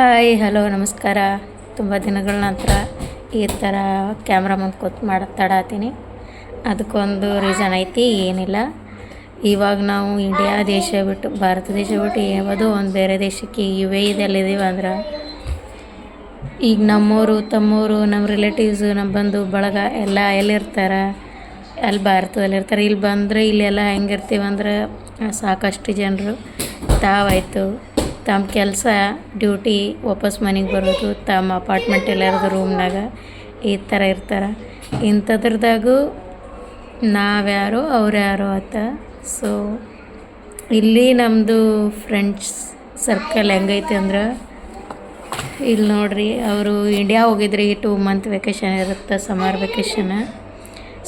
Hi hello ನಮಸ್ಕಾರ. ತುಂಬ ದಿನಗಳ ನಂತರ ಈ ಥರ ಕ್ಯಾಮ್ರಾ ಮುಂದೆ ಕೂತು ಮಾತಾಡತ್ತೀನಿ. ಅದಕ್ಕೊಂದು ರೀಸನ್ ಐತಿ. ಏನಿಲ್ಲ, ಇವಾಗ ನಾವು ಇಂಡಿಯಾ ದೇಶ ಬಿಟ್ಟು ಭಾರತ ದೇಶ ಬಿಟ್ಟು ಯಾವುದೋ ಒಂದು ಬೇರೆ ದೇಶಕ್ಕೆ UAEದಲ್ಲಿದ್ದೀವಿ ಅಂದ್ರೆ ಈಗ ನಮ್ಮವರು ತಮ್ಮವರು ನಮ್ಮ ರಿಲೇಟಿವ್ಸು ನಮ್ಮ ಬಂಧು ಬಳಗ ಎಲ್ಲ ಎಲ್ಲಿರ್ತಾರೆ, ಅಲ್ಲಿ ಭಾರತದಲ್ಲಿರ್ತಾರೆ. ಇಲ್ಲಿ ಬಂದರೆ ಇಲ್ಲೆಲ್ಲ ಹೆಂಗಿರ್ತೀವಂದ್ರೆ ಸಾಕಷ್ಟು ಜನರು ತಾವಾಯಿತು ತಮ್ಮ ಕೆಲಸ ಡ್ಯೂಟಿ ವಾಪಸ್ ಮನೆಗೆ ಬರೋದು, ತಮ್ಮ ಅಪಾರ್ಟ್ಮೆಂಟ್ ಎಲ್ಲಾರ್ದು ರೂಮ್ನಾಗ ಈ ಥರ ಇರ್ತಾರೆ. ಇಂಥದ್ರದಾಗೂ ನಾವ್ಯಾರೋ ಅವ್ರು ಯಾರೋ ಆತ. ಸೊ ಇಲ್ಲಿ ನಮ್ಮದು ಫ್ರೆಂಡ್ಸ್ ಸರ್ಕಲ್ ಹೆಂಗೈತೆ ಅಂದ್ರೆ ಇಲ್ಲಿ ನೋಡ್ರಿ, ಅವರು ಇಂಡಿಯಾ ಹೋಗಿದ್ರಿ. 2 ಮಂತ್ ವೆಕೇಷನ್ ಇರುತ್ತೆ, ಸಮರ್ ವೆಕೇಷನ್.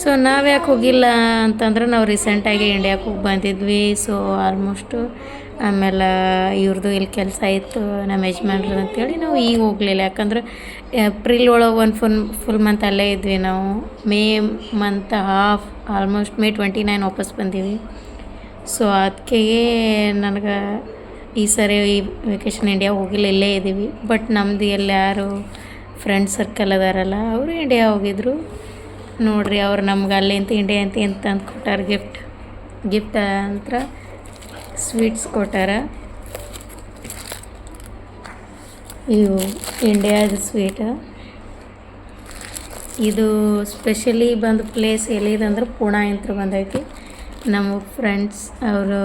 ಸೊ ನಾವು ಯಾಕೆ ಹೋಗಿಲ್ಲ ಅಂತಂದ್ರೆ ನಾವು ರೀಸೆಂಟಾಗಿ ಇಂಡಿಯಾಕ್ಕೆ ಹೋಗಿ ಬಂದಿದ್ವಿ. ಸೊ ಆಲ್ಮೋಸ್ಟು ಆಮೇಲೆ ಇವ್ರದ್ದು ಇಲ್ಲಿ ಕೆಲಸ ಇತ್ತು ನಮ್ಮ ಯಜಮಾನ್ರದ್ದು ಅಂತೇಳಿ ನಾವು ಈಗ ಹೋಗಲಿಲ್ಲ. ಯಾಕಂದ್ರೆ ಏಪ್ರಿಲ್ ಒಳಗೆ ಒಂದು ಫುಲ್ ಮಂತ್ ಅಲ್ಲೇ ಇದ್ವಿ ನಾವು. May month half almost May 29 ವಾಪಸ್ ಬಂದೀವಿ. ಸೊ ಅದಕ್ಕೆ ನನಗೆ ಈ ಸರಿ ಈ ವೆಕೇಷನ್ ಇಂಡಿಯಾ ಹೋಗಿಲ್ಲ, ಇಲ್ಲೇ ಇದ್ದೀವಿ. ಬಟ್ ನಮ್ಮದು ಎಲ್ಲ ಯಾರು ಫ್ರೆಂಡ್ ಸರ್ಕಲ್ ಅದಾರಲ್ಲ ಅವರು ಇಂಡಿಯಾ ಹೋಗಿದ್ರು. ನೋಡ್ರಿ, ಅವ್ರು ನಮ್ಗೆ ಅಲ್ಲಿಂತ ಇಂಡಿಯಾ ಅಂತ ತಂದು ಕೊಟ್ಟಾರ. ಗಿಫ್ಟ್ ಅಂತ ಸ್ವೀಟ್ಸ್ ಕೊಟ್ಟಾರ. ಇವು ಇಂಡಿಯಾದ ಸ್ವೀಟ್. ಇದು ಸ್ಪೆಷಲಿ ಬಂದು ಪ್ಲೇಸ್ ಎಲ್ಲಿದೆ ಅಂದ್ರೆ ಪುಣೆ ಅಂತ ಬಂದೈತಿ. ನಮ್ಮ ಫ್ರೆಂಡ್ಸ್ ಅವರು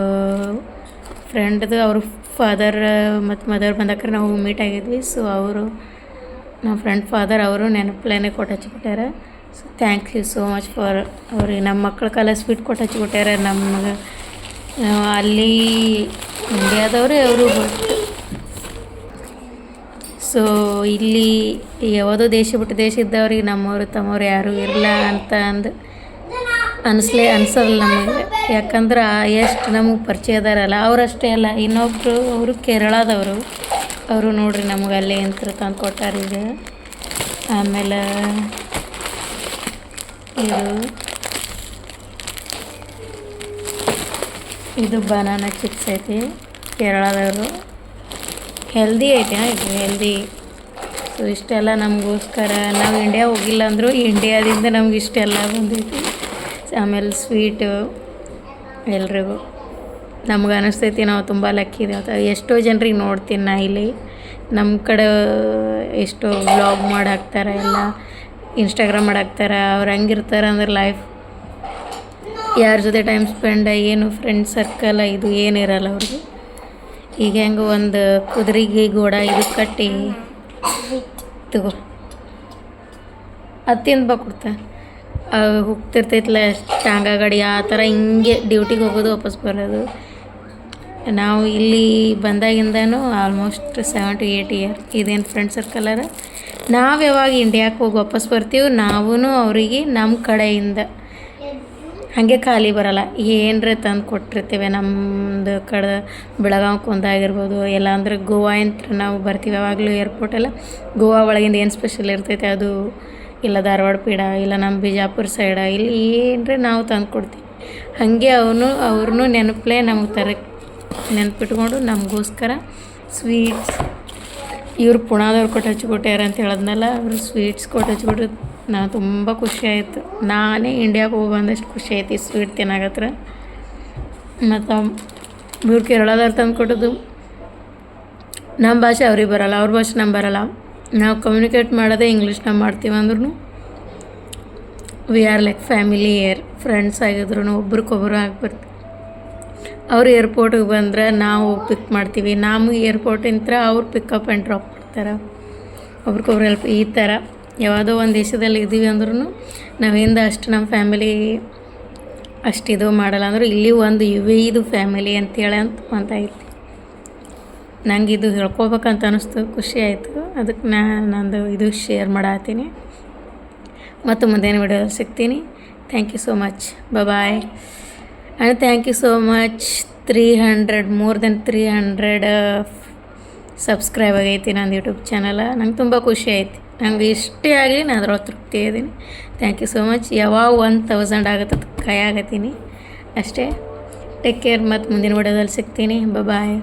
ಫ್ರೆಂಡ್ದು ಅವ್ರ ಫಾದರ್ ಮತ್ತು ಮದರ್ ಬಂದಾಕ್ರೆ ನಾವು ಮೀಟ್ ಆಗಿದ್ವಿ. ಸೊ ಅವರು ನಮ್ಮ ಫ್ರೆಂಡ್ ಫಾದರ್ ಅವರು ನೆನಪಲೇನೆ ಕೊಟ್ಟು ಹಚ್ಚಿಬಿಟ್ಟಾರ. So thank you so much for ಅವ್ರಿಗೆ ನಮ್ಮ ಮಕ್ಕಳ ಕಾಲ ಸ್ವೀಟ್ ಕೊಟ್ಟು ಹಚ್ಚಿಬಿಟ್ಟಾರ. ನಮಗೆ ಅಲ್ಲಿ ಇಂಡಿಯಾದವ್ರೆ ಅವರು. ಬಟ್ ಸೊ ಇಲ್ಲಿ ಯಾವುದೋ ದೇಶ ಬಿಟ್ಟು ದೇಶ ಇದ್ದವ್ರಿಗೆ ನಮ್ಮವರು ತಮ್ಮವ್ರು ಯಾರೂ ಇರಲ್ಲ ಅಂತ ಅನ್ಸಲ್ಲ ನಮಗೆ. ಯಾಕಂದ್ರೆ ಎಷ್ಟು ನಮಗೆ ಪರಿಚಯ ಅದಾರಲ್ಲ ಅವರಷ್ಟೇ ಅಲ್ಲ, ಇನ್ನೊಬ್ಬರು ಅವರು ಕೇರಳದವರು. ಅವರು ನೋಡ್ರಿ ನಮಗೆ ಅಲ್ಲೇ ಯಂತ್ರ ತಂದು ಕೊಟ್ಟಾರ. ಈಗ ಆಮೇಲೆ ಇದು ಬನಾನಾ ಚಿಪ್ಸ್ ಐತಿ, ಕೇರಳದವರು. ಹೆಲ್ದಿ ಐತಿ, ಇದು ಹೆಲ್ದಿ. ಸೊ ಇಷ್ಟೆಲ್ಲ ನಮಗೋಸ್ಕರ, ನಾವು ಇಂಡಿಯಾ ಹೋಗಿಲ್ಲ ಅಂದರೂ ಇಂಡಿಯಾದಿಂದ ನಮ್ಗೆ ಇಷ್ಟೆಲ್ಲ ಬಂದೈತಿ. ಆಮೇಲೆ ಸ್ವೀಟು ಎಲ್ರಿಗೂ ನಮ್ಗೆ ಅನ್ನಿಸ್ತೈತಿ ನಾವು ತುಂಬ ಲಕ್ಕಿ ಇದ್ದೇವೆ. ಎಷ್ಟೋ ಜನರಿಗೆ ನೋಡ್ತೀನಿ ನಾ ಇಲ್ಲಿ ನಮ್ಮ ಕಡೆ ಎಷ್ಟೋ ವ್ಲಾಗ್ ಮಾಡಾಕ್ತಾರೆ, ಎಲ್ಲ ಇನ್ಸ್ಟಾಗ್ರಾಮ್ ಮಾಡಾಕ್ತಾರೆ. ಅವ್ರು ಹೆಂಗಿರ್ತಾರೆ ಅಂದ್ರೆ ಲೈಫ್ ಯಾರ ಜೊತೆ ಟೈಮ್ ಸ್ಪೆಂಡ್ ಏನು ಫ್ರೆಂಡ್ ಸರ್ಕಲ್ ಇದು ಏನಿರಲ್ಲ ಅವ್ರಿಗೆ. ಈಗ ಹೆಂಗೆ ಒಂದು ಕುದುರೆಗೆ ಗೋಡ ಇದು ಕಟ್ಟಿ ತಗೋ ಅತ್ತಿಂದ ಕೊಡ್ತಾ ಹೋಗ್ತಿರ್ತೈತಲ್ಲ ಟಾಂಗಾ ಗಾಡಿ, ಆ ಥರ ಹಿಂಗೆ ಡ್ಯೂಟಿಗೆ ಹೋಗೋದು ವಾಪಸ್ ಬರೋದು. ನಾವು ಇಲ್ಲಿ ಬಂದಾಗಿಂದನೂ ಆಲ್ಮೋಸ್ಟ್ 7 to 8 years ಇದೇನು ಫ್ರೆಂಡ್ ಸರ್ಕಲರ. ನಾವು ಯಾವಾಗ ಇಂಡಿಯಾಕ್ಕೆ ಹೋಗಿ ವಾಪಸ್ ಬರ್ತೀವಿ, ನಾವೂ ಅವರಿಗೆ ನಮ್ಮ ಕಡೆಯಿಂದ ಹಾಗೆ ಖಾಲಿ ಬರೋಲ್ಲ. ಏನರ ತಂದು ಕೊಟ್ಟಿರ್ತೇವೆ. ನಮ್ಮದು ಕಡೆ ಬೆಳಗಾವಿಗೆ ಒಂದಾಗಿರ್ಬೋದು, ಇಲ್ಲ ಅಂದ್ರೆ ಗೋವಾ ಅಂತ ನಾವು ಬರ್ತೀವಿ ಯಾವಾಗಲೂ ಏರ್ಪೋರ್ಟೆಲ್ಲ. ಗೋವಾ ಒಳಗಿಂದ ಏನು ಸ್ಪೆಷಲ್ ಇರ್ತೈತೆ ಅದು, ಇಲ್ಲ ಧಾರವಾಡ ಪೀಡ, ಇಲ್ಲ ನಮ್ಮ ಬಿಜಾಪುರ ಸೈಡ, ಇಲ್ಲಿ ಏನರ ನಾವು ತಂದು ಕೊಡ್ತೀವಿ. ಹಾಗೆ ಅವ್ರನ್ನೂ ನೆನಪಲೇ ನಮಗೆ ನೆನಪಿಟ್ಕೊಂಡು ನಮಗೋಸ್ಕರ ಸ್ವೀಟ್ಸ್ ಇವ್ರು ಪುಣಾದವ್ರು ಕೊಟ್ಟು ಹಚ್ಚಿಕೊಟ್ಟಾರ ಅಂತ ಹೇಳಿದ್ನಲ್ಲ, ಅವರು ಸ್ವೀಟ್ಸ್ ಕೊಟ್ಟು ಹಚ್ಚಿಕೊಟ್ರು. ನಾನು ತುಂಬ ಖುಷಿ ಆಯಿತು. ನಾನೇ ಇಂಡಿಯಾಗೆ ಹೋಗಿ ಬಂದಷ್ಟು ಖುಷಿ ಆಯ್ತು ಈ ಸ್ವೀಟ್ ತಿನ್ನಾಗತ್ರ. ಮತ್ತು ಇವ್ರು ಕೇರಳದವ್ರು ತಂದು ಕೊಟ್ಟದ್ದು ನಮ್ಮ ಭಾಷೆ ಅವ್ರಿಗೆ ಬರೋಲ್ಲ, ಅವ್ರ ಭಾಷೆ ನಮ್ಗೆ ಬರೋಲ್ಲ. ನಾವು ಕಮ್ಯುನಿಕೇಟ್ ಮಾಡೋದೇ ಇಂಗ್ಲೀಷ್ನಾಗ ಮಾಡ್ತೀವಿ ಅಂದ್ರೂ we are like family friends ಆಗಿದ್ರು ಒಬ್ರಿಗೊಬ್ರು ಆಗ್ಬರ್ತೀವಿ. ಅವರು ಏರ್ಪೋರ್ಟಿಗೆ ಬಂದ್ರೆ ನಾವು ಪಿಕ್ ಮಾಡ್ತೀವಿ, ನಮಗೆ ಏರ್ಪೋರ್ಟಿಂದ ಅವ್ರು ಪಿಕಪ್ ಆ್ಯಂಡ್ ಡ್ರಾಪ್ ಮಾಡ್ತಾರೆ. ಒಬ್ರಿಗೊಬ್ರು ಹೆಲ್ಪ್. ಈ ಥರ ಯಾವುದೋ ಒಂದು ದೇಶದಲ್ಲಿ ಇದ್ದೀವಿ ಅಂದ್ರೂ ನಾವಿಂದ ಅಷ್ಟು ನಮ್ಮ ಫ್ಯಾಮಿಲಿ ಅಷ್ಟಿದು ಮಾಡಲ್ಲ. ಅಂದ್ರೆ ಇಲ್ಲಿ ಒಂದು UAEದು ಫ್ಯಾಮಿಲಿ ಅಂತೇಳಿ ಅಂತ ಐತಿ. ನಂಗೆ ಇದು ಹೇಳ್ಕೊಬೇಕಂತ ಅನ್ನಿಸ್ತು, ಖುಷಿ ಆಯಿತು. ಅದಕ್ಕೆ ನಂದು ಇದು ಶೇರ್ ಮಾಡತ್ತೀನಿ. ಮತ್ತು ಮುಂದೇನು ವಿಡಿಯೋದಲ್ಲಿ ಸಿಗ್ತೀನಿ. Thank you so much. Bye. And thank you so much. 300 more than 300 subscribe ಆಗೈತಿ ನಂದು ಯೂಟ್ಯೂಬ್ ಚಾನಲ. ನಂಗೆ ತುಂಬ ಖುಷಿ ಐತಿ. ನಂಗೆ ಇಷ್ಟೇ ಆಗಲಿ ನಾನು ಅದ್ರೊಳಗೆ ತೃಪ್ತಿ ಇದ್ದೀನಿ. Thank you so much. ಯಾವಾಗ 1000 ಆಗುತ್ತೆ ಕಾಯಾಗತ್ತೀನಿ ಅಷ್ಟೇ. Take care. ಮತ್ತು ಮುಂದಿನ ವಿಡಿಯೋದಲ್ಲಿ ಸಿಗ್ತೀನಿ. ಬಾಯ್.